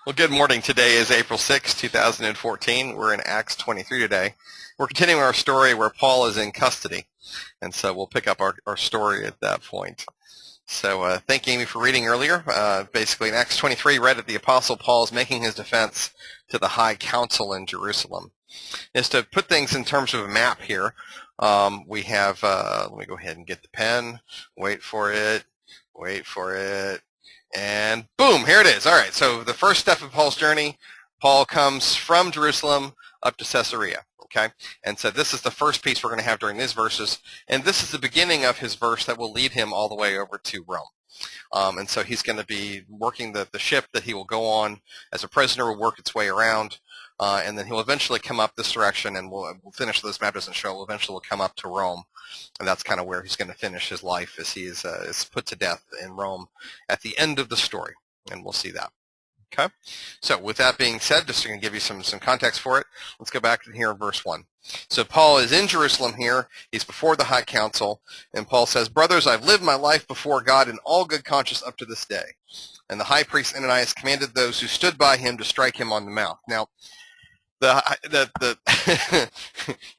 Well, good morning. Today is April 6, 2014. We're in Acts 23 today. We're continuing our story where Paul is in custody, and so we'll pick up our story at that point. So thank you, Amy, for reading earlier. Basically, in Acts 23, read that the Apostle Paul is making his defense to the High Council in Jerusalem. Just to put things in terms of a map here, we have, let me go ahead and get the pen, wait for it, and boom, here it is. All right, so the first step of Paul's journey, Paul comes from Jerusalem up to Caesarea, okay? And so this is the first piece we're going to have during these verses, and this is the beginning of his verse that will lead him all the way over to Rome. And so he's going to be working the ship that he will go on as a prisoner, will work its way around, and then he'll eventually come up this direction, and we'll finish this map doesn't show. Eventually we'll come up to Rome, and that's kind of where he's going to finish his life as he is put to death in Rome at the end of the story, and we'll see that. Okay, so with that being said, just to give you some context for it, let's go back to here in verse 1. So Paul is in Jerusalem here. He's before the High Council, and Paul says, "Brothers, I've lived my life before God in all good conscience up to this day." And the high priest Ananias commanded those who stood by him to strike him on the mouth. Now, you're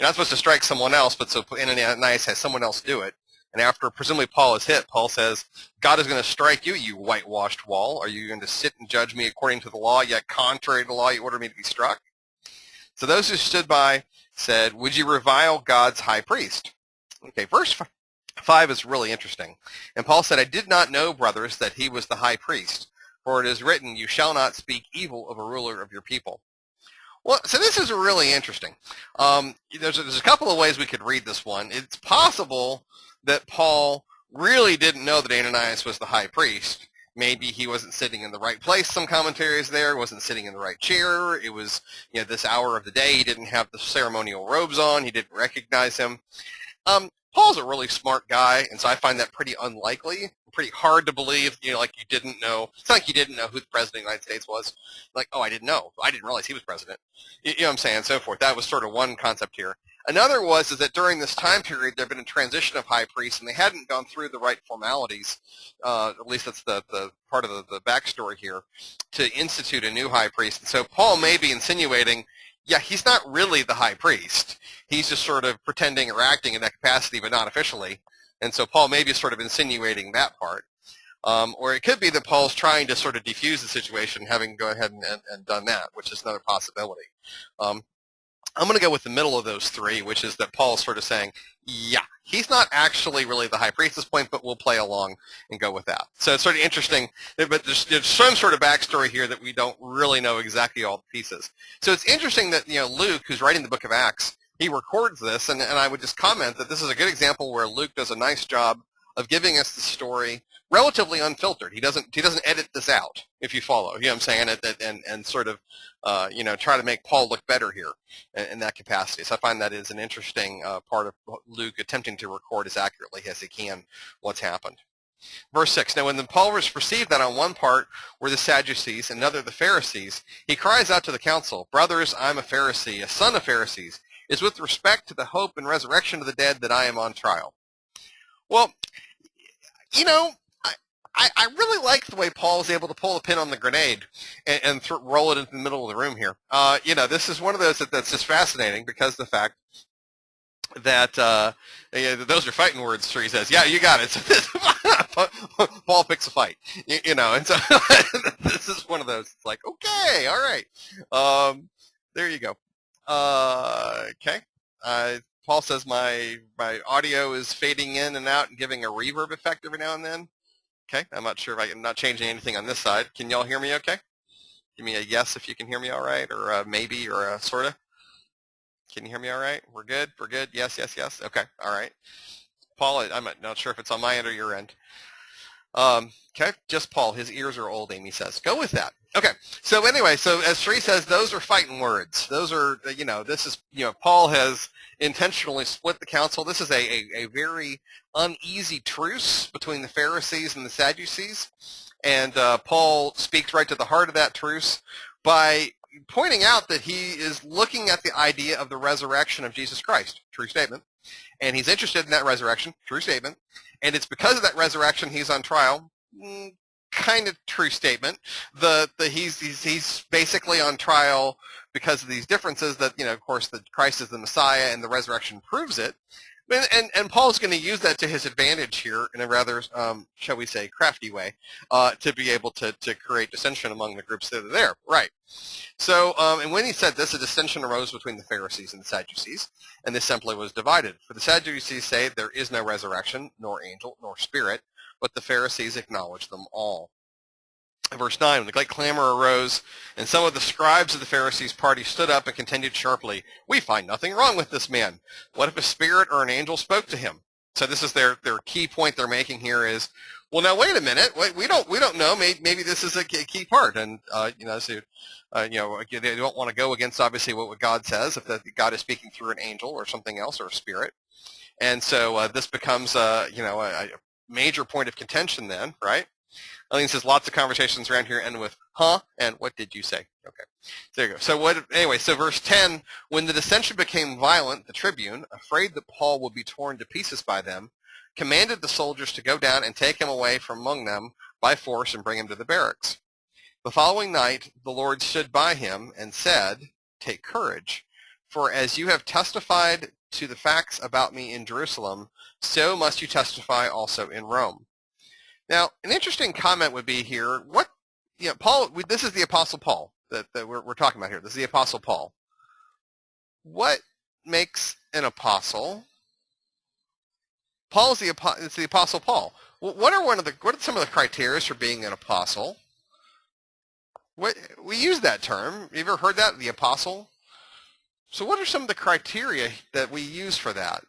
not supposed to strike someone else, but so Ananias has someone else do it. And after presumably Paul is hit, Paul says, "God is going to strike you, you whitewashed wall. Are you going to sit and judge me according to the law, yet contrary to the law you order me to be struck?" So those who stood by said, "Would you revile God's high priest?" Okay, verse 5 is really interesting. And Paul said, "I did not know, brothers, that he was the high priest. For it is written, you shall not speak evil of a ruler of your people." Well, so this is really interesting. There's a couple of ways we could read this one. It's possible that Paul really didn't know that Ananias was the high priest. Maybe he wasn't sitting in the right place. Some commentaries there wasn't sitting in the right chair. It was, this hour of the day. He didn't have the ceremonial robes on. He didn't recognize him. Paul's a really smart guy, and so I find that pretty unlikely, pretty hard to believe, like you didn't know. It's not like you didn't know who the president of the United States was. Like, oh, I didn't know. I didn't realize he was president. You know what I'm saying, so forth. That was sort of one concept here. Another is that during this time period, there had been a transition of high priests, and they hadn't gone through the right formalities, at least that's the part of the backstory here, to institute a new high priest. And so Paul may be insinuating, yeah, he's not really the high priest. He's just sort of pretending or acting in that capacity, but not officially. And so Paul may be sort of insinuating that part. Or it could be that Paul's trying to sort of defuse the situation, having go ahead and done that, which is another possibility. I'm going to go with the middle of those three, which is that Paul's sort of saying, yeah, he's not actually really the high priest at this point, but we'll play along and go with that. So it's sort of interesting, but there's some sort of backstory here that we don't really know exactly all the pieces. So it's interesting that, Luke, who's writing the book of Acts, he records this, and I would just comment that this is a good example where Luke does a nice job of giving us the story relatively unfiltered. He doesn't edit this out, if you follow. You know what I'm saying? And sort of, try to make Paul look better here in that capacity. So I find that is an interesting part of Luke attempting to record as accurately as he can what's happened. Verse 6, "Now when Paul was perceived that on one part were the Sadducees and another the Pharisees, he cries out to the council, 'Brothers, I'm a Pharisee, a son of Pharisees. It's with respect to the hope and resurrection of the dead that I am on trial.'" Well, I really like the way Paul is able to pull a pin on the grenade and roll it into the middle of the room here. This is one of those that's just fascinating because of the fact that those are fighting words, he says. Yeah, you got it. So Paul picks a fight, and so this is one of those. It's like, okay, all right. There you go. Okay. Paul says my audio is fading in and out and giving a reverb effect every now and then. Okay, I'm not sure if I'm not changing anything on this side. Can y'all hear me okay? Give me a yes if you can hear me all right, or a maybe, or a sort of. Can you hear me all right? We're good? We're good? Yes, yes, yes? Okay, all right. Paul, I'm not sure if it's on my end or your end. Okay, just Paul. His ears are old, Amy says. Go with that. Okay, so anyway, so as Sri says, those are fighting words. Those are, this is, Paul has intentionally split the council. This is a very uneasy truce between the Pharisees and the Sadducees. And Paul speaks right to the heart of that truce by pointing out that he is looking at the idea of the resurrection of Jesus Christ. True statement. And he's interested in that resurrection. True statement. And it's because of that resurrection he's on trial. kind of true statement. He's basically on trial because of these differences that, of course, that Christ is the Messiah and the resurrection proves it. And Paul's going to use that to his advantage here in a rather, shall we say, crafty way, to be able to create dissension among the groups that are there. Right. So, and when he said this, a dissension arose between the Pharisees and the Sadducees, and the assembly was divided. For the Sadducees say there is no resurrection, nor angel, nor spirit, but the Pharisees acknowledge them all. Verse 9, when the great clamor arose, and some of the scribes of the Pharisees' party stood up and contended sharply, "We find nothing wrong with this man. What if a spirit or an angel spoke to him?" So this is their key point they're making here is, well, now wait a minute, we don't know. Maybe this is a key part, and they don't want to go against obviously what God says if God is speaking through an angel or something else or a spirit, and so this becomes a major point of contention then, right? I think it says lots of conversations around here end with "huh" and "what did you say?" Okay, there you go. So verse 10, when the dissension became violent, the tribune, afraid that Paul would be torn to pieces by them, commanded the soldiers to go down and take him away from among them by force and bring him to the barracks. The following night, the Lord stood by him and said, "Take courage, for as you have testified to the facts about me in Jerusalem, so must you testify also in Rome." Now, an interesting comment would be here, Paul, this is the Apostle Paul that we're talking about here. This is the Apostle Paul. What makes an apostle? Paul is the Apostle Paul. What are some of the criteria for being an apostle? We use that term. You ever heard that, the apostle? So what are some of the criteria that we use for that?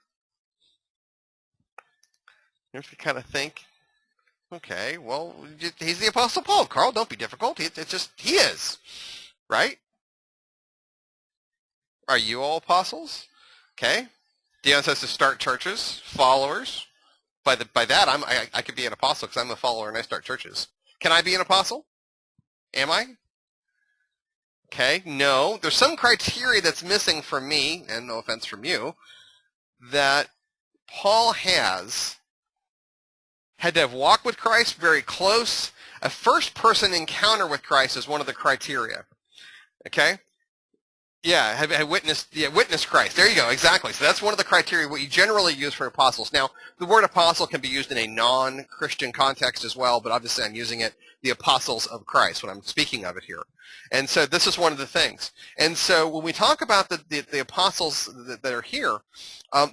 You have to kind of think. Okay, well, he's the Apostle Paul, Carl. Don't be difficult. It's just, he is, right? Are you all apostles? Okay. Dion says to start churches, followers. By that, I could be an apostle because I'm a follower and I start churches. Can I be an apostle? Am I? Okay, no. There's some criteria that's missing from me, and no offense from you, that Paul had to have walked with Christ very close. A first-person encounter with Christ is one of the criteria. Okay? Yeah, have witnessed Christ. There you go, exactly. So that's one of the criteria what you generally use for apostles. Now, the word apostle can be used in a non-Christian context as well, but obviously I'm using it, the apostles of Christ, when I'm speaking of it here. And so this is one of the things. And so when we talk about the apostles that are here,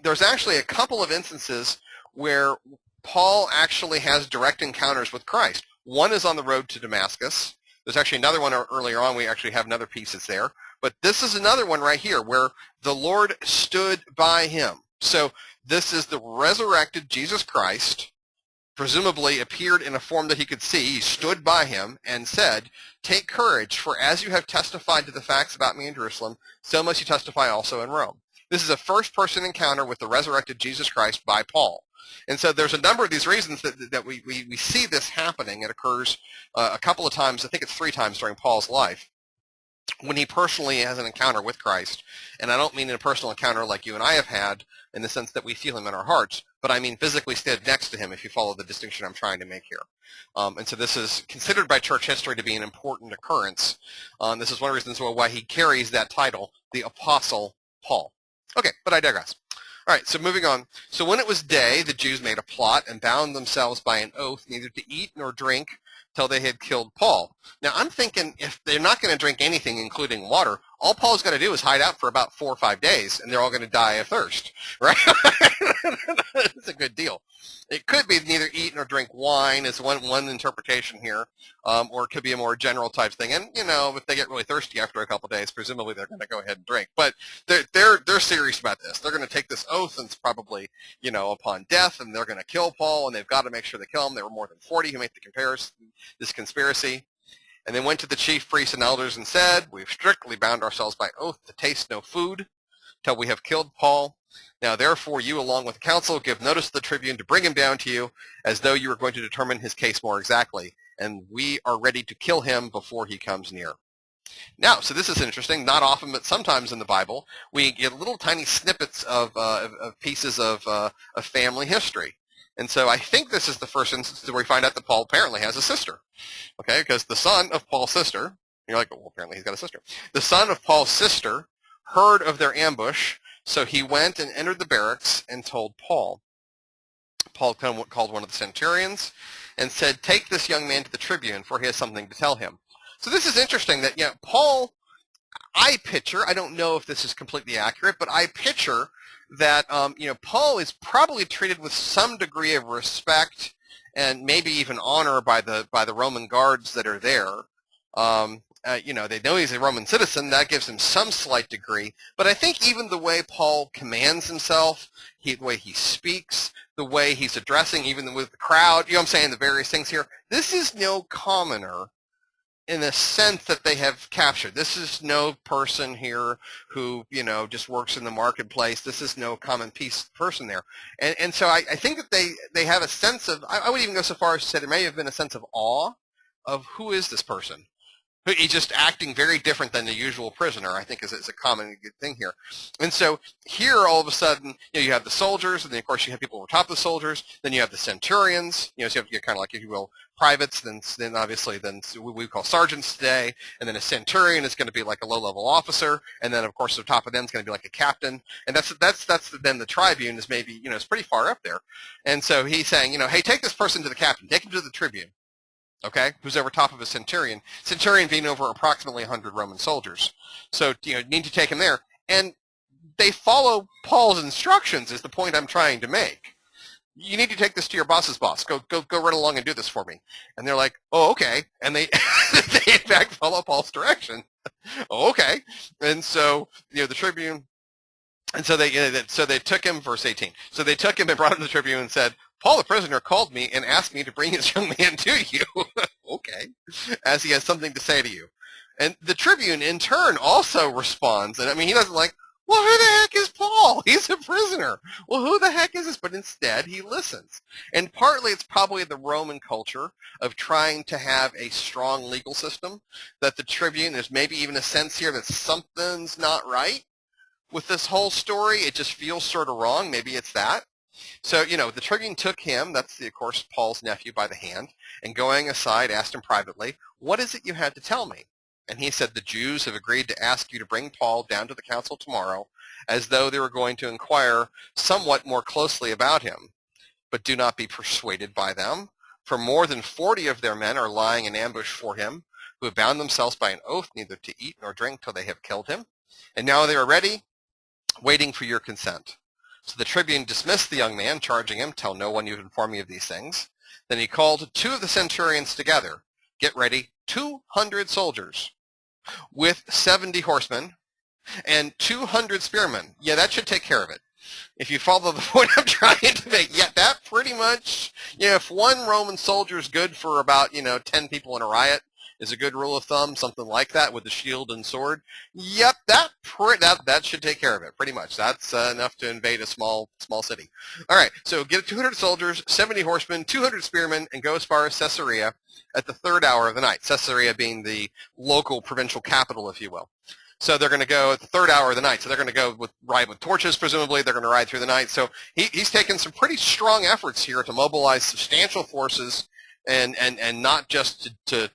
there's actually a couple of instances where Paul actually has direct encounters with Christ. One is on the road to Damascus. There's actually another one earlier on. We actually have another piece that's there. But this is another one right here where the Lord stood by him. So this is the resurrected Jesus Christ, presumably appeared in a form that he could see. He stood by him and said, "Take courage, for as you have testified to the facts about me in Jerusalem, so must you testify also in Rome." This is a first-person encounter with the resurrected Jesus Christ by Paul. And so there's a number of these reasons that we see this happening. It occurs a couple of times, I think it's 3 times during Paul's life, when he personally has an encounter with Christ. And I don't mean a personal encounter like you and I have had in the sense that we feel him in our hearts, but I mean physically stood next to him, if you follow the distinction I'm trying to make here. And so this is considered by church history to be an important occurrence. This is one of the reasons why he carries that title, the Apostle Paul. Okay, but I digress. All right, so moving on. So when it was day, the Jews made a plot and bound themselves by an oath neither to eat nor drink till they had killed Paul. Now, I'm thinking if they're not going to drink anything, including water, all Paul's got to do is hide out for about 4 or 5 days, and they're all going to die of thirst, right? It's a good deal. It could be neither eat nor drink wine is one interpretation here, or it could be a more general type thing. And, if they get really thirsty after a couple of days, presumably they're going to go ahead and drink. But they're serious about this. They're going to take this oath, and it's probably, upon death, and they're going to kill Paul, and they've got to make sure they kill him. There were more than 40 who made this conspiracy. And they went to the chief priests and elders and said, "We've strictly bound ourselves by oath to taste no food till we have killed Paul. Now, therefore, you, along with the council, give notice to the tribune to bring him down to you, as though you were going to determine his case more exactly. And we are ready to kill him before he comes near." Now, so this is interesting. Not often, but sometimes in the Bible, we get little tiny snippets of pieces of family history. And so I think this is the first instance where we find out that Paul apparently has a sister. Okay, because the son of Paul's sister, you're like, well, apparently he's got a sister. The son of Paul's sister heard of their ambush, so he went and entered the barracks and told Paul. Paul called one of the centurions and said, take this young man to the tribune, for he has something to tell him. So this is interesting that, Paul, I picture, I don't know if this is completely accurate, but I picture that, Paul is probably treated with some degree of respect and maybe even honor by the Roman guards that are there. They know he's a Roman citizen. That gives him some slight degree. But I think even the way Paul commands himself, the way he speaks, the way he's addressing, even with the crowd, I'm saying, the various things here, this is no commoner in the sense that they have captured. This is no person here who, just works in the marketplace. This is no common person there. And so I think that they have a sense of, I would even go so far as to say there may have been a sense of awe of who is this person. He's just acting very different than the usual prisoner, I think is a common good thing here. And so here, all of a sudden, you have the soldiers, and then, of course, you have people over top of the soldiers. Then you have the centurions. So you have to get kind of like, if you will, privates. Then obviously, we call sergeants today. And then a centurion is going to be like a low-level officer. And then, of course, the top of them is going to be like a captain. And then the tribune is maybe, it's pretty far up there. And so he's saying, hey, take this person to the captain. Take him to the tribune. Okay, who's over top of a centurion being over approximately 100 Roman soldiers. So, need to take him there. And they follow Paul's instructions is the point I'm trying to make. You need to take this to your boss's boss. Go right along and do this for me. And they're like, oh, okay. And they, they in fact follow Paul's direction. Oh, okay. And so, the tribune, and so they took him, verse 18. So they took him and brought him to the tribune and said, Paul the prisoner called me and asked me to bring this young man to you. Okay. As he has something to say to you. And the tribune in turn also responds. And he doesn't like, well, who the heck is Paul? He's a prisoner. Well, who the heck is this? But instead he listens. And partly it's probably the Roman culture of trying to have a strong legal system, that the tribune, there's maybe even a sense here that something's not right with this whole story. It just feels sort of wrong. Maybe it's that. So, the tribune took him, that's, of course, Paul's nephew, by the hand, and going aside asked him privately, what is it you had to tell me? And he said, the Jews have agreed to ask you to bring Paul down to the council tomorrow, as though they were going to inquire somewhat more closely about him. But do not be persuaded by them, for more than 40 of their men are lying in ambush for him, who have bound themselves by an oath neither to eat nor drink till they have killed him. And now they are ready, waiting for your consent. So the tribune dismissed the young man, charging him, tell no one you've informed me of these things. Then he called 2 of the centurions together. Get ready, 200 soldiers with 70 horsemen and 200 spearmen. Yeah, that should take care of it. If you follow the point I'm trying to make, that pretty much, if one Roman soldier is good for about, 10 people in a riot, is a good rule of thumb, something like that with the shield and sword. Yep, that should take care of it, pretty much. That's enough to invade a small city. All right, so get 200 soldiers, 70 horsemen, 200 spearmen, and go as far as Caesarea at the 3rd hour of the night, Caesarea being the local provincial capital, if you will. So they're going to go at the 3rd hour of the night. So they're going to ride with torches, presumably. They're going to ride through the night. So he's taken some pretty strong efforts here to mobilize substantial forces and not just to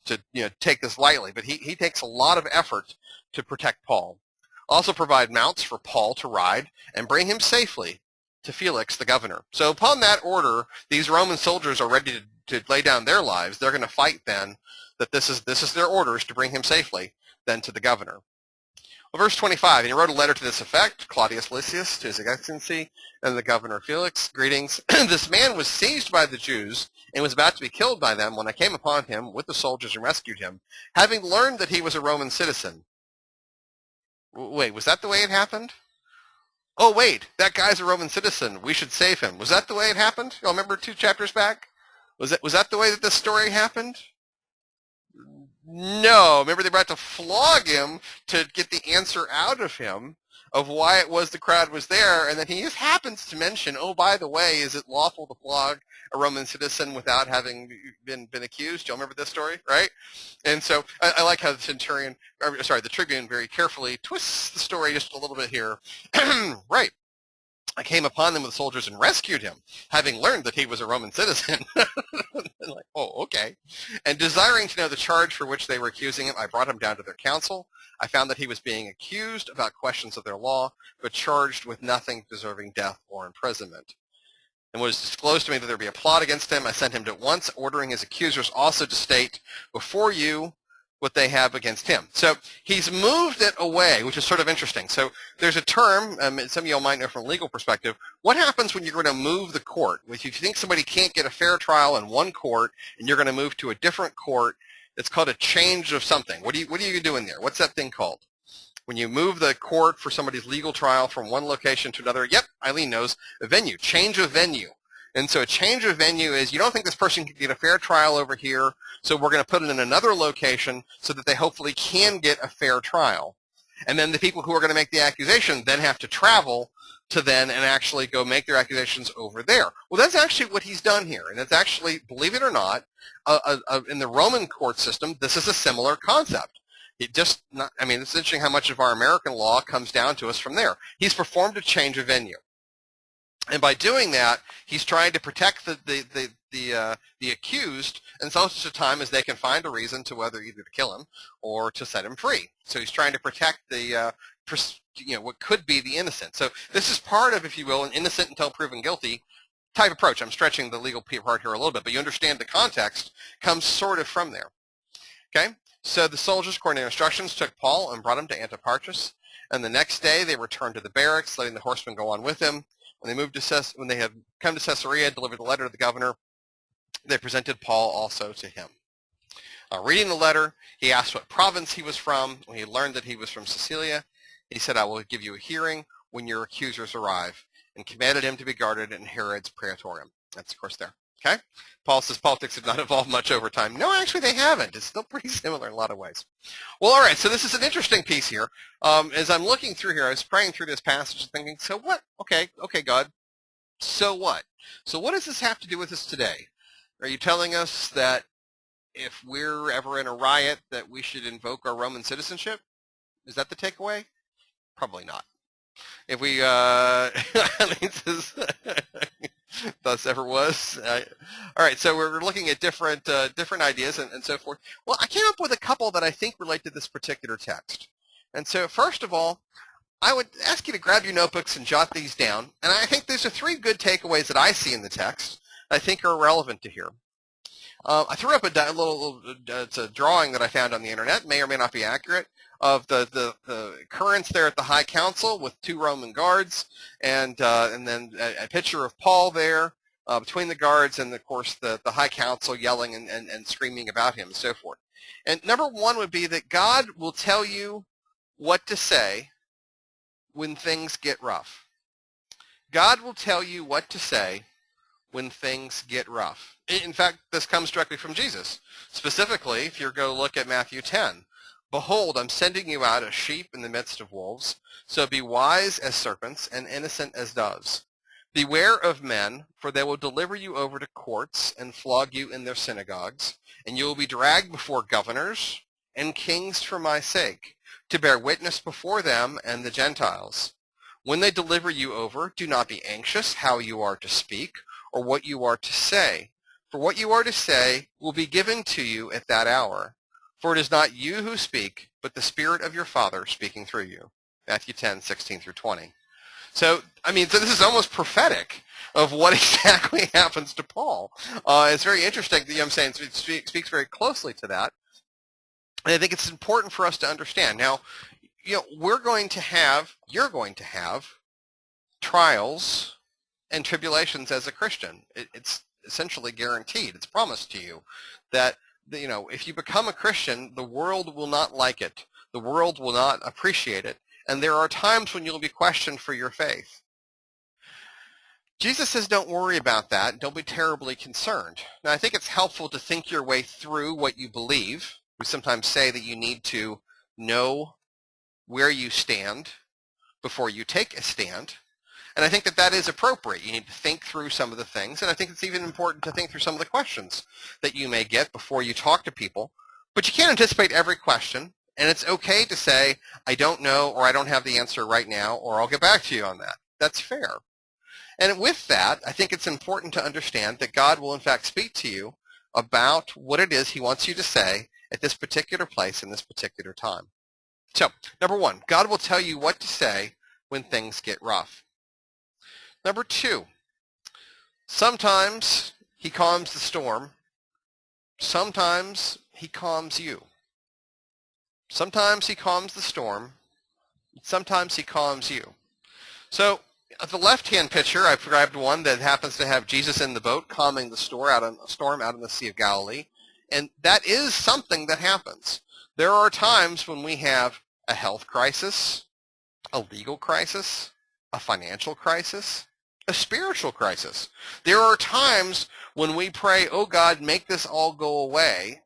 take this lightly, but he takes a lot of effort to protect Paul. Also provide mounts for Paul to ride and bring him safely to Felix the governor. So upon that order, these Roman soldiers are ready to lay down their lives. They're going to fight then that this is their orders to bring him safely then to the governor. Well, verse 25, and he wrote a letter to this effect, Claudius Lysias, to his excellency, and the governor Felix, greetings. This man was seized by the Jews and was about to be killed by them when I came upon him with the soldiers and rescued him, having learned that he was a Roman citizen. Wait, was that the way it happened? Oh, wait, that guy's a Roman citizen. We should save him. Was that the way it happened? Y'all remember 2 chapters back? Was that the way that this story happened? No. Remember, they were about to flog him to get the answer out of him of why it was the crowd was there, and then he just happens to mention, oh, by the way, is it lawful to flog a Roman citizen without having been accused? Do you remember this story, right? And so I like how the tribune very carefully twists the story just a little bit here. Right. I came upon them with soldiers and rescued him, having learned that he was a Roman citizen. Like, oh, okay. And desiring to know the charge for which they were accusing him, I brought him down to their council. I found that he was being accused about questions of their law, but charged with nothing deserving death or imprisonment. And when it was disclosed to me that there would be a plot against him, I sent him at once, ordering his accusers also to state before you what they have against him. So he's moved it away, which is sort of interesting. So there's a term, some of you all might know from a legal perspective, what happens when you're going to move the court? If you think somebody can't get a fair trial in one court and you're going to move to a different court, it's called a change of something. What are you doing there? What's that thing called? When you move the court for somebody's legal trial from one location to another, yep, Eileen knows, a venue, change of venue. And so a change of venue is you don't think this person can get a fair trial over here, so we're going to put it in another location so that they hopefully can get a fair trial. And then the people who are going to make the accusation then have to travel to then and actually go make their accusations over there. Well, that's actually what he's done here. And it's actually, believe it or not, in the Roman court system, this is a similar concept. It's interesting how much of our American law comes down to us from there. He's performed a change of venue. And by doing that, he's trying to protect the accused in such a time as they can find a reason to whether either to kill him or to set him free. So he's trying to protect what could be the innocent. So this is part of, if you will, an innocent until proven guilty type approach. I'm stretching the legal part here a little bit, but you understand the context comes sort of from there. Okay? So the soldiers, according to their instructions, took Paul and brought him to Antipatris. And the next day they returned to the barracks, letting the horsemen go on with him. When they had come to Caesarea, delivered the letter to the governor, they presented Paul also to him. Reading the letter, he asked what province he was from. When he learned that he was from Cilicia, he said, I will give you a hearing when your accusers arrive, and commanded him to be guarded in Herod's praetorium. That's, of course, there. Okay? Paul says politics have not evolved much over time. No, actually, they haven't. It's still pretty similar in a lot of ways. Well, all right, so this is an interesting piece here. As I'm looking through here, I was praying through this passage and thinking, so what? Okay, God, so what? So what does this have to do with us today? Are you telling us that if we're ever in a riot that we should invoke our Roman citizenship? Is that the takeaway? Probably not. If we, thus ever was. All right, so we're looking at different ideas and so forth. Well, I came up with a couple that I think relate to this particular text. And so first of all, I would ask you to grab your notebooks and jot these down. And I think these are three good takeaways that I see in the text that I think are relevant to here. I threw up it's a drawing that I found on the internet, may or may not be accurate, of the occurrence there at the High Council with 2 Roman guards, and then a picture of Paul there between the guards, and of course the High Council yelling and screaming about him and so forth. And number one would be that God will tell you what to say when things get rough. God will tell you what to say when things get rough. In fact, this comes directly from Jesus. Specifically, if you go look at Matthew 10, behold, I'm sending you out as sheep in the midst of wolves, so be wise as serpents and innocent as doves. Beware of men, for they will deliver you over to courts and flog you in their synagogues, and you will be dragged before governors and kings for my sake, to bear witness before them and the Gentiles. When they deliver you over, do not be anxious how you are to speak or what you are to say, for what you are to say will be given to you at that hour. For it is not you who speak, but the Spirit of your Father speaking through you. Matthew 10:16 through 20. So this is almost prophetic of what exactly happens to Paul. It's very interesting. I'm saying it speaks very closely to that. And I think it's important for us to understand. Now, you're going to have trials and tribulations as a Christian. It's essentially guaranteed. It's promised to you that, if you become a Christian, the world will not like it. The world will not appreciate it. And there are times when you'll be questioned for your faith. Jesus says don't worry about that. Don't be terribly concerned. Now, I think it's helpful to think your way through what you believe. We sometimes say that you need to know where you stand before you take a stand. And I think that is appropriate. You need to think through some of the things. And I think it's even important to think through some of the questions that you may get before you talk to people. But you can't anticipate every question. And it's okay to say, I don't know, or I don't have the answer right now, or I'll get back to you on that. That's fair. And with that, I think it's important to understand that God will in fact speak to you about what it is he wants you to say at this particular place in this particular time. So, number one, God will tell you what to say when things get rough. Number two, sometimes he calms the storm. Sometimes he calms you. Sometimes he calms the storm. Sometimes he calms you. So the left-hand picture, I've grabbed one that happens to have Jesus in the boat calming the storm out in the Sea of Galilee. And that is something that happens. There are times when we have a health crisis, a legal crisis, a financial crisis, a spiritual crisis. There are times when we pray, oh God, make this all go away,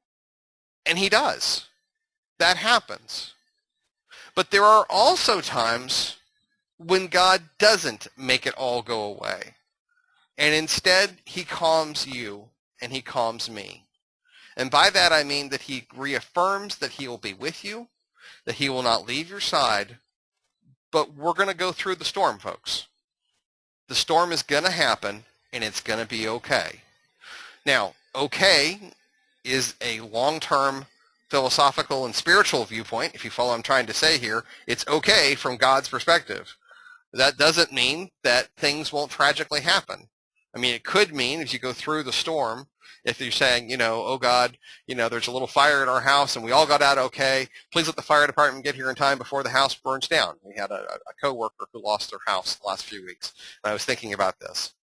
and he does. That happens. But there are also times when God doesn't make it all go away, and instead he calms you and he calms me. And by that I mean that he reaffirms that he will be with you, that he will not leave your side, but we're going to go through the storm, folks. The storm is going to happen, and it's going to be okay. Now, okay is a long-term philosophical and spiritual viewpoint. If you follow what I'm trying to say here, it's okay from God's perspective. That doesn't mean that things won't tragically happen. I mean, it could mean as you go through the storm, if you're saying, oh God, there's a little fire in our house and we all got out okay, please let the fire department get here in time before the house burns down. We had a coworker who lost their house the last few weeks, and I was thinking about this.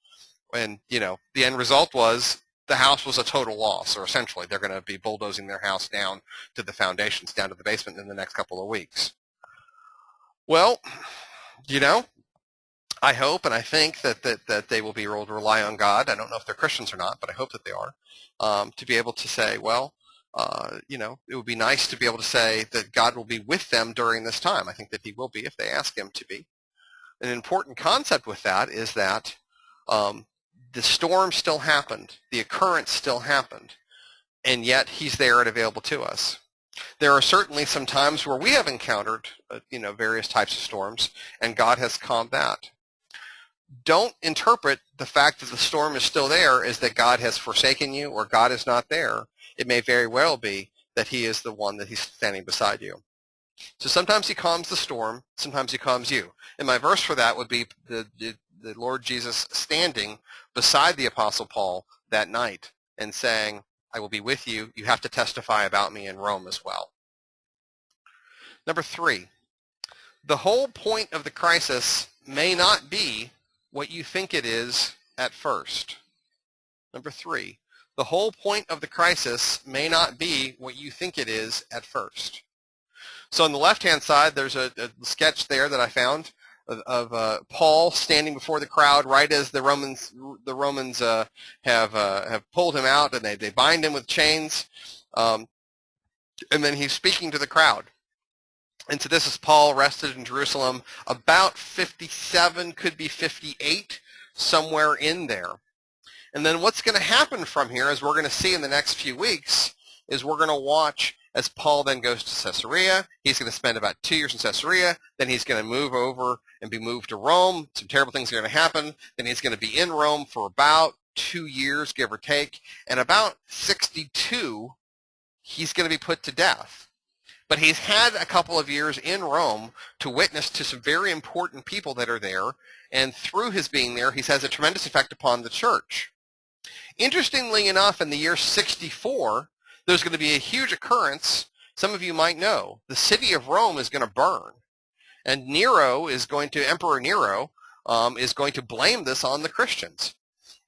And, the end result was the house was a total loss, or essentially they're going to be bulldozing their house down to the foundations, down to the basement in the next couple of weeks. Well, I hope and I think that they will be able to rely on God. I don't know if they're Christians or not, but I hope that they are, to be able to say, well, it would be nice to be able to say that God will be with them during this time. I think that he will be if they ask him to be. An important concept with that is that the storm still happened, the occurrence still happened, and yet he's there and available to us. There are certainly some times where we have encountered, various types of storms, and God has calmed that. Don't interpret the fact that the storm is still there as that God has forsaken you or God is not there. It may very well be that he is the one that he's standing beside you. So sometimes he calms the storm, sometimes he calms you. And my verse for that would be the Lord Jesus standing beside the Apostle Paul that night and saying, I will be with you. You have to testify about me in Rome as well. Number 3, the whole point of the crisis may not be what you think it is at first. Number 3, the whole point of the crisis may not be what you think it is at first. So on the left-hand side, there's a sketch there that I found of Paul standing before the crowd right as the Romans have pulled him out, and they bind him with chains, and then he's speaking to the crowd. And so this is Paul arrested in Jerusalem, about 57, could be 58, somewhere in there. And then what's going to happen from here, as we're going to see in the next few weeks, is we're going to watch as Paul then goes to Caesarea. He's going to spend about 2 years in Caesarea. Then he's going to move over and be moved to Rome. Some terrible things are going to happen. Then he's going to be in Rome for about 2 years, give or take. And about 62, he's going to be put to death. But he's had a couple of years in Rome to witness to some very important people that are there, and through his being there, he's has a tremendous effect upon the church. Interestingly enough, in the year 64, there's going to be a huge occurrence. Some of you might know. The city of Rome is going to burn, and Emperor Nero is going to blame this on the Christians.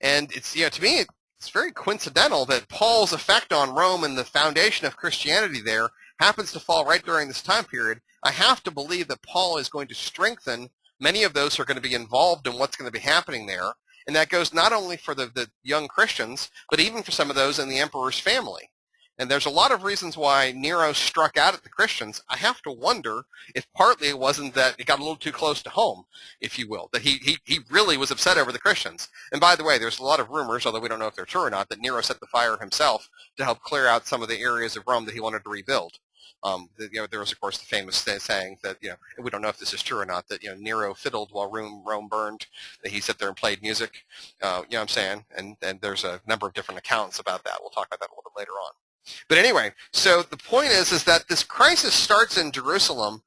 And it's, to me, it's very coincidental that Paul's effect on Rome and the foundation of Christianity there happens to fall right during this time period. I have to believe that Paul is going to strengthen many of those who are going to be involved in what's going to be happening there. And that goes not only for the young Christians, but even for some of those in the emperor's family. And there's a lot of reasons why Nero struck out at the Christians. I have to wonder if partly it wasn't that it got a little too close to home, if you will, that he really was upset over the Christians. And by the way, there's a lot of rumors, although we don't know if they're true or not, that Nero set the fire himself to help clear out some of the areas of Rome that he wanted to rebuild. There was, of course, the famous saying that, and we don't know if this is true or not, that, Nero fiddled while Rome burned, that he sat there and played music, you know what I'm saying? And there's a number of different accounts about that. We'll talk about that a little bit later on. But anyway, so the point is that this crisis starts in Jerusalem,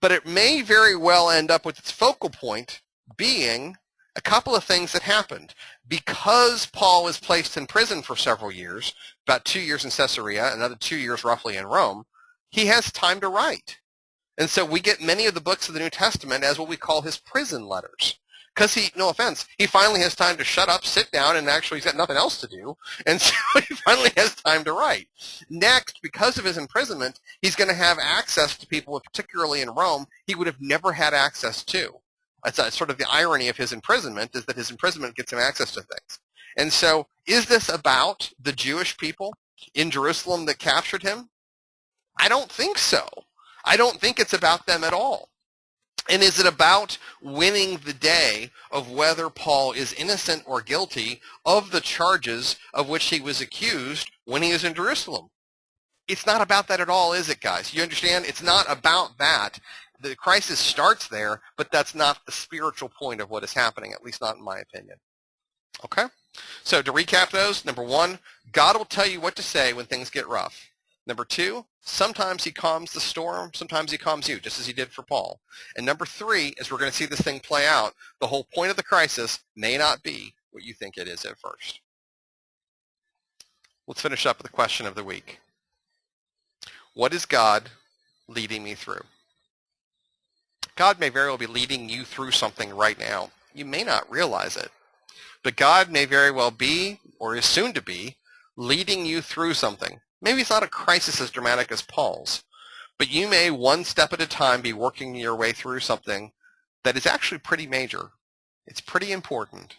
but it may very well end up with its focal point being a couple of things that happened. Because Paul was placed in prison for several years, about 2 years in Caesarea, another 2 years roughly in Rome, he has time to write. And so we get many of the books of the New Testament as what we call his prison letters. Because he, no offense, he finally has time to shut up, sit down, and actually he's got nothing else to do. And so he finally has time to write. Next, because of his imprisonment, he's going to have access to people, particularly in Rome, he would have never had access to. That's sort of the irony of his imprisonment, is that his imprisonment gets him access to things. And so is this about the Jewish people in Jerusalem that captured him? I don't think so. I don't think it's about them at all. And is it about winning the day of whether Paul is innocent or guilty of the charges of which he was accused when he was in Jerusalem? It's not about that at all, is it, guys? You understand? It's not about that. The crisis starts there, but that's not the spiritual point of what is happening, at least not in my opinion. Okay? So to recap those, number one, God will tell you what to say when things get rough. Number two, sometimes he calms the storm, sometimes he calms you, just as he did for Paul. And number three, as we're going to see this thing play out, the whole point of the crisis may not be what you think it is at first. Let's finish up with the question of the week. What is God leading me through? God may very well be leading you through something right now. You may not realize it. But God may very well be, or is soon to be, leading you through something. Maybe it's not a crisis as dramatic as Paul's, but you may one step at a time be working your way through something that is actually pretty major. It's pretty important.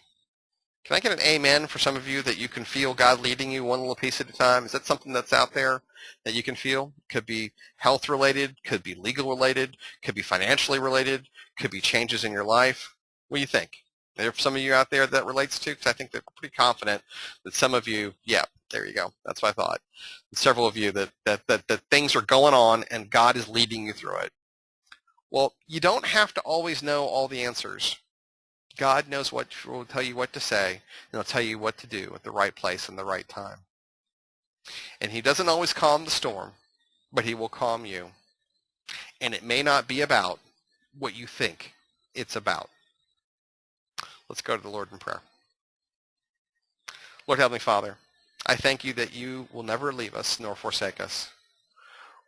Can I get an amen for some of you that you can feel God leading you one little piece at a time? Is that something that's out there that you can feel? Could be health related, could be legal related, could be financially related, could be changes in your life. What do you think? Are there some of you out there that relates to? Because I think they're pretty confident that some of you, yeah, there you go. That's what I thought. Several of you that things are going on and God is leading you through it. Well, you don't have to always know all the answers. God knows what will tell you what to say, and he'll tell you what to do at the right place and the right time. And he doesn't always calm the storm, but he will calm you. And it may not be about what you think it's about. Let's go to the Lord in prayer. Lord Heavenly Father, I thank you that you will never leave us nor forsake us.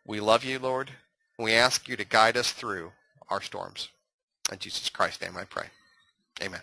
We love you, Lord, and we ask you to guide us through our storms. In Jesus Christ's name I pray. Amen.